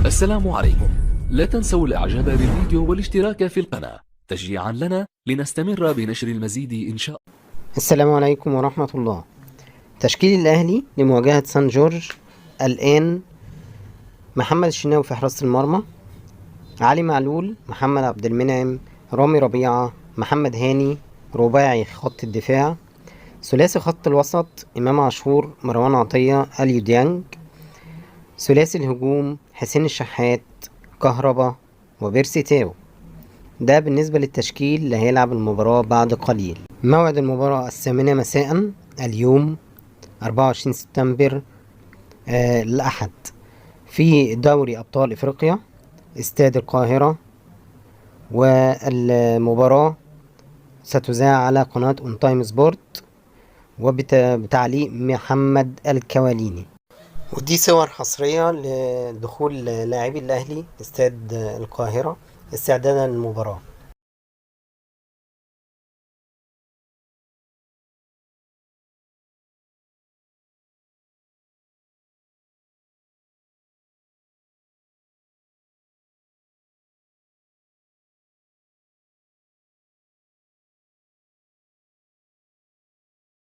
السلام عليكم. لا تنسوا الاعجاب بالفيديو والاشتراك في القناة تشجيعا لنا لنستمر بنشر المزيد إن شاء الله. السلام عليكم ورحمة الله. تشكيل الأهلي لمواجهة سان جورج الآن: محمد الشناوي في حراسة المرمى، علي معلول، محمد عبد المنعم، رامي ربيعة، محمد هاني. رباعي خط الدفاع. ثلاثي خط الوسط: إمام عاشور، مروان عطية، اليو ديانج. ثلاثي الهجوم: حسين الشحات، كهربا، وبيرسي تاو. ده بالنسبة للتشكيل اللي هيلعب المباراة بعد قليل. موعد المباراة 8 مساء اليوم 24 سبتمبر الأحد، في دوري أبطال إفريقيا، استاد القاهرة. والمباراة ستذاع على قناة اون تايم سبورت وبتعليق محمد الكواليني. ودي صور حصرية لدخول لاعبي الأهلي استاد القاهرة استعدادا للمباراة.